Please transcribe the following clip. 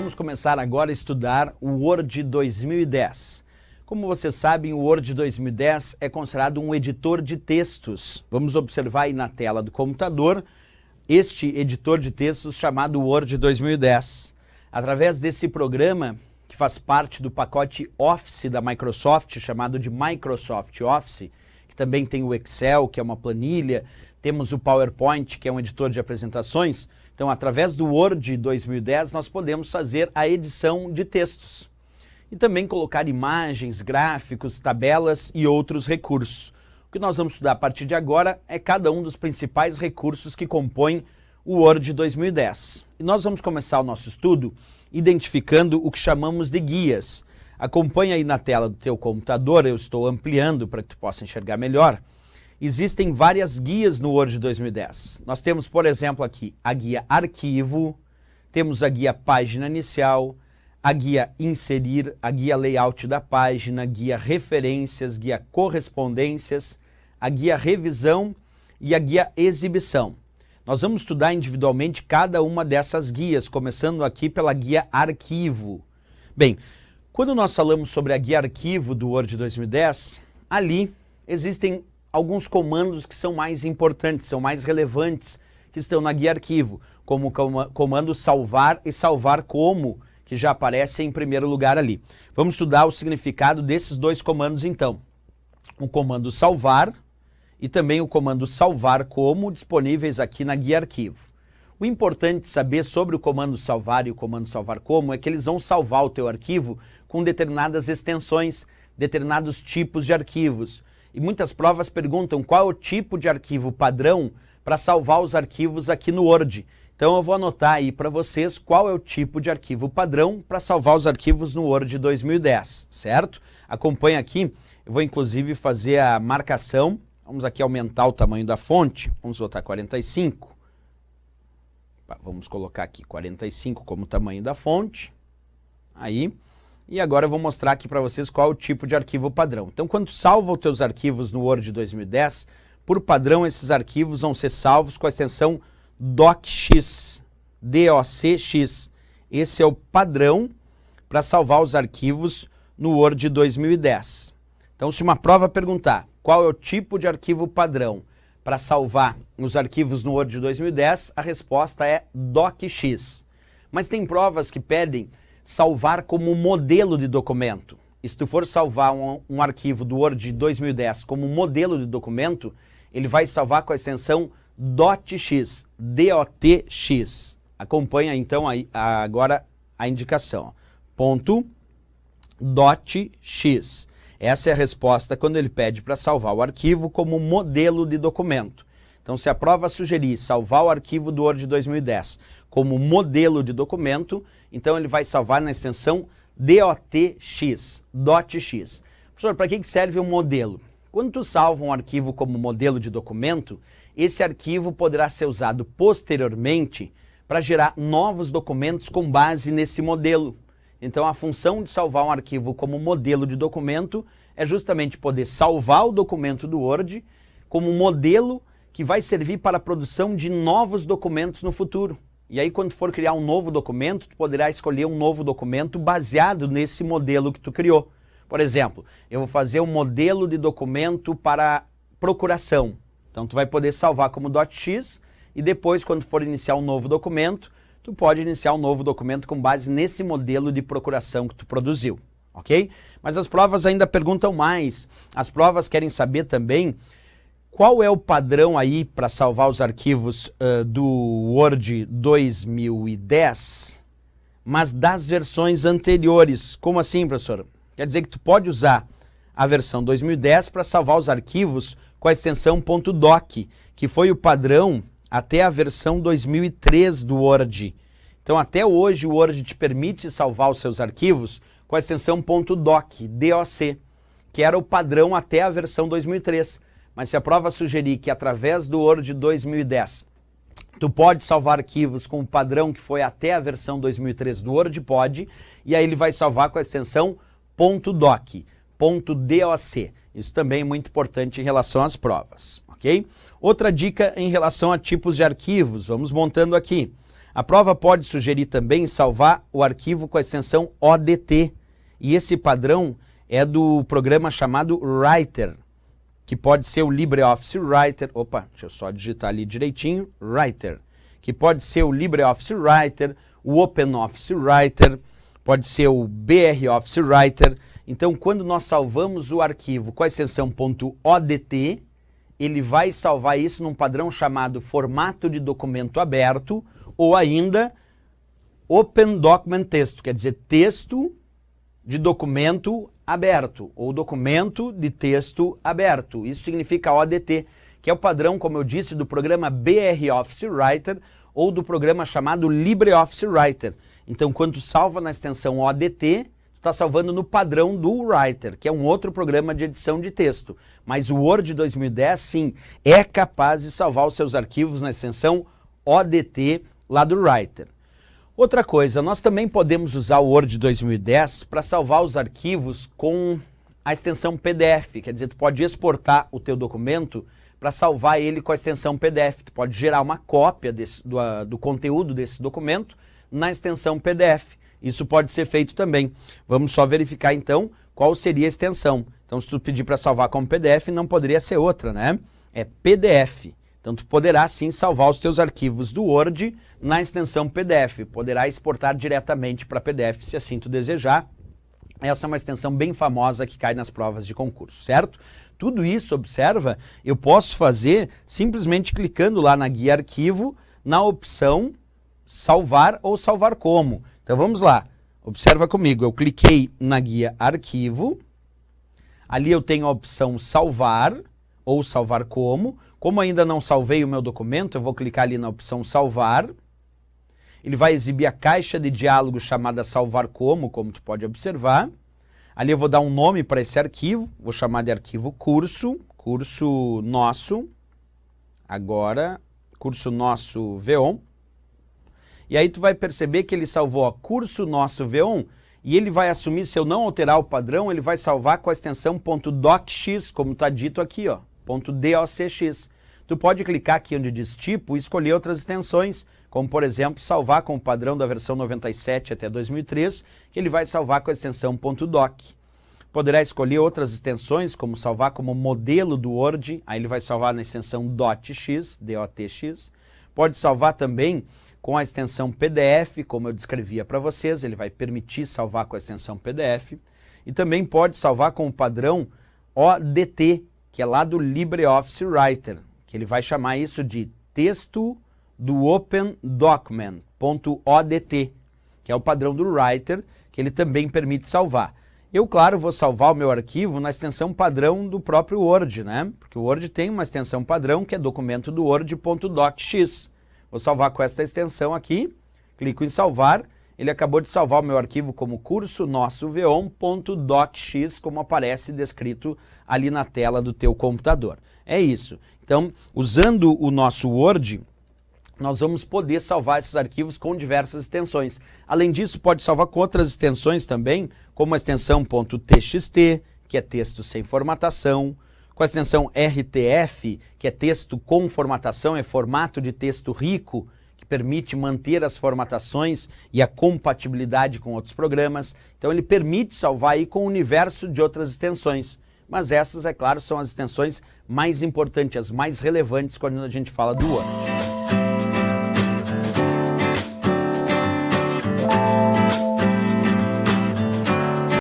vamos começar agora a estudar o Word 2010. Como vocês sabem, o Word 2010 é considerado um editor de textos. Vamos observar aí na tela do computador este editor de textos chamado Word 2010. Através desse programa, que faz parte do pacote Office da Microsoft, chamado de Microsoft Office, que também tem o Excel, que é uma planilha, temos o PowerPoint, que é um editor de apresentações. Então, através do Word 2010, nós podemos fazer a edição de textos e também colocar imagens, gráficos, tabelas e outros recursos. O que nós vamos estudar a partir de agora é cada um dos principais recursos que compõem o Word 2010. E nós vamos começar o nosso estudo identificando o que chamamos de guias. Acompanhe aí na tela do teu computador, eu estou ampliando para que tu possa enxergar melhor. Existem várias guias no Word 2010. Nós temos, por exemplo, aqui a guia Arquivo, temos a guia Página Inicial, a guia Inserir, a guia Layout da página, a guia Referências, guia Correspondências, a guia Revisão e a guia Exibição. Nós vamos estudar individualmente cada uma dessas guias, começando aqui pela guia Arquivo. Bem, quando nós falamos sobre a guia Arquivo do Word 2010, ali existem alguns comandos que são mais importantes, são mais relevantes, que estão na guia Arquivo, como o comando salvar e salvar como, que já aparece em primeiro lugar ali. Vamos estudar o significado desses dois comandos então. O comando salvar e também o comando salvar como, disponíveis aqui na guia Arquivo. O importante saber sobre o comando salvar e o comando salvar como é que eles vão salvar o teu arquivo com determinadas extensões, determinados tipos de arquivos. E muitas provas perguntam qual é o tipo de arquivo padrão para salvar os arquivos aqui no Word. Então eu vou anotar aí para vocês qual é o tipo de arquivo padrão para salvar os arquivos no Word 2010, certo? Acompanhe aqui, eu vou inclusive fazer a marcação. Vamos aqui aumentar o tamanho da fonte, vamos botar 45. Vamos colocar aqui 45 como tamanho da fonte. Aí. E agora eu vou mostrar aqui para vocês qual é o tipo de arquivo padrão. Então, quando salva os teus arquivos no Word 2010, por padrão esses arquivos vão ser salvos com a extensão docx, D-O-C-X. Esse é o padrão para salvar os arquivos no Word 2010. Então, se uma prova perguntar qual é o tipo de arquivo padrão para salvar os arquivos no Word 2010, a resposta é docx. Mas tem provas que pedem salvar como modelo de documento. E se tu for salvar um arquivo do Word 2010 como modelo de documento, ele vai salvar com a extensão .x, D-O-T-X. Acompanha então aí, agora a indicação. Ponto .x. Essa é a resposta quando ele pede para salvar o arquivo como modelo de documento. Então, se a prova sugerir salvar o arquivo do Word 2010 como modelo de documento, então ele vai salvar na extensão .x. Professor, para que serve um modelo? Quando tu salva um arquivo como modelo de documento, esse arquivo poderá ser usado posteriormente para gerar novos documentos com base nesse modelo. Então, a função de salvar um arquivo como modelo de documento é justamente poder salvar o documento do Word como modelo que vai servir para a produção de novos documentos no futuro. E aí, quando for criar um novo documento, tu poderá escolher um novo documento baseado nesse modelo que tu criou. Por exemplo, eu vou fazer um modelo de documento para procuração. Então, tu vai poder salvar como .x e depois, quando for iniciar um novo documento, tu pode iniciar um novo documento com base nesse modelo de procuração que tu produziu, ok? Mas as provas ainda perguntam mais. As provas querem saber também qual é o padrão aí para salvar os arquivos do Word 2010, mas das versões anteriores. Como assim, professor? Quer dizer que tu pode usar a versão 2010 para salvar os arquivos com a extensão .doc, que foi o padrão até a versão 2003 do Word. Então, até hoje, o Word te permite salvar os seus arquivos com a extensão .doc, D-O-C, que era o padrão até a versão 2003. Mas se a prova sugerir que através do Word 2010 tu pode salvar arquivos com o padrão que foi até a versão 2003 do Word, pode, e aí ele vai salvar com a extensão .doc, .doc. Isso também é muito importante em relação às provas, ok? Outra dica em relação a tipos de arquivos, vamos montando aqui. A prova pode sugerir também salvar o arquivo com a extensão ODT. E esse padrão é do programa chamado Writer, que pode ser o LibreOffice Writer. Opa, deixa eu só digitar ali direitinho. Writer. Que pode ser o LibreOffice Writer, o OpenOffice Writer, pode ser o BROffice Writer. Então, quando nós salvamos o arquivo com a extensão .odt, ele vai salvar isso num padrão chamado formato de documento aberto, ou ainda Open Document Texto, quer dizer, texto de documento aberto, ou documento de texto aberto. Isso significa ODT, que é o padrão, como eu disse, do programa BROffice Writer ou do programa chamado LibreOffice Writer. Então, quando tu salva na extensão ODT, tu está salvando no padrão do Writer, que é um outro programa de edição de texto. Mas o Word 2010, sim, é capaz de salvar os seus arquivos na extensão ODT lá do Writer. Outra coisa, nós também podemos usar o Word 2010 para salvar os arquivos com a extensão PDF, quer dizer, tu pode exportar o teu documento para salvar ele com a extensão PDF. Tu pode gerar uma cópia do conteúdo desse documento na extensão PDF. Isso pode ser feito também. Vamos só verificar então qual seria a extensão. Então, se tu pedir para salvar como PDF, não poderia ser outra, né? É PDF. Então, tu poderá sim salvar os teus arquivos do Word na extensão PDF. Poderá exportar diretamente para PDF, se assim tu desejar. Essa é uma extensão bem famosa que cai nas provas de concurso, certo? Tudo isso, observa, eu posso fazer simplesmente clicando lá na guia arquivo, na opção salvar ou salvar como. Então vamos lá, observa comigo, eu cliquei na guia arquivo, ali eu tenho a opção salvar ou salvar como. Como ainda não salvei o meu documento, eu vou clicar ali na opção salvar. Ele vai exibir a caixa de diálogo chamada salvar como tu pode observar. Ali eu vou dar um nome para esse arquivo, vou chamar de arquivo curso nosso, agora, curso nosso V1. E aí tu vai perceber que ele salvou curso nosso V1 e ele vai assumir, se eu não alterar o padrão, ele vai salvar com a extensão .docx, como está dito aqui, ó, .docx. Tu pode clicar aqui onde diz tipo e escolher outras extensões, como por exemplo, salvar com o padrão da versão 97 até 2003, que ele vai salvar com a extensão .doc. Poderá escolher outras extensões, como salvar como modelo do Word, aí ele vai salvar na extensão .x, DOTX. Pode salvar também com a extensão PDF, como eu descrevia para vocês, ele vai permitir salvar com a extensão PDF. E também pode salvar com o padrão ODT, que é lá do LibreOffice Writer, que ele vai chamar isso de texto do Open Document, .odt, que é o padrão do Writer, que ele também permite salvar. Eu, claro, vou salvar o meu arquivo na extensão padrão do próprio Word, né? Porque o Word tem uma extensão padrão que é documento do Word.docx. Vou salvar com esta extensão aqui, clico em salvar, ele acabou de salvar o meu arquivo como curso nosso v1.docx, como aparece descrito ali na tela do teu computador. É isso. Então, usando o nosso Word, nós vamos poder salvar esses arquivos com diversas extensões. Além disso, pode salvar com outras extensões também, como a extensão .txt, que é texto sem formatação, com a extensão RTF, que é texto com formatação, é formato de texto rico, que permite manter as formatações e a compatibilidade com outros programas. Então ele permite salvar aí com o universo de outras extensões. Mas essas, é claro, são as extensões mais importantes, as mais relevantes quando a gente fala do Word.